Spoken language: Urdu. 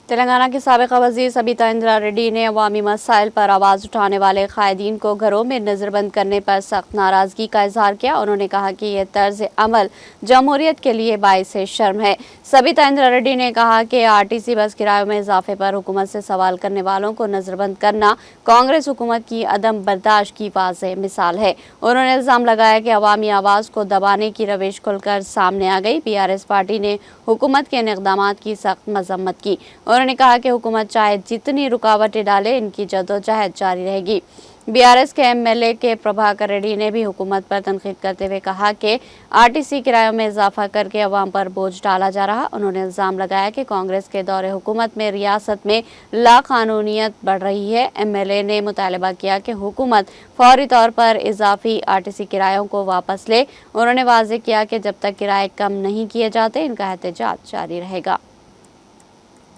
تلنگانہ کے سابق وزیر سبیتا اندرا ریڈی نے عوامی مسائل پر آواز اٹھانے والے قائدین کو گھروں میں نظر بند کرنے پر سخت ناراضگی کا اظہار کیا۔ انہوں نے کہا کہ یہ طرز عمل جمہوریت کے لیے باعث شرم ہے۔ سبیتا اندرا ریڈی نے کہا کہ آرٹیسی بس کرایوں میں اضافے پر حکومت سے سوال کرنے والوں کو نظر بند کرنا کانگریس حکومت کی عدم برداشت کی واضح مثال ہے۔ انہوں نے الزام لگایا کہ عوامی آواز کو دبانے کی روش کھل کر سامنے آ گئی۔ BRS پارٹی نے حکومت کے ان اقدامات کی سخت مذمت کی۔ انہوں نے کہا کہ حکومت چاہے جتنی رکاوٹیں ڈالے، ان کی جدوجہد جاری رہے گی۔ BRS کے MLA کے پربھاکر ریڈی نے بھی حکومت پر تنقید کرتے ہوئے کہا کہ آرٹیسی کرایوں میں اضافہ کر کے عوام پر بوجھ ڈالا جا رہا۔ انہوں نے الزام لگایا کہ کانگریس کے دور حکومت میں ریاست میں لاقانونیت بڑھ رہی ہے۔ MLA نے مطالبہ کیا کہ حکومت فوری طور پر اضافی آرٹیسی کرایوں کو واپس لے۔ انہوں نے واضح کیا کہ جب تک کرائے کم نہیں کیے جاتے، ان کا احتجاج جاری رہے گا۔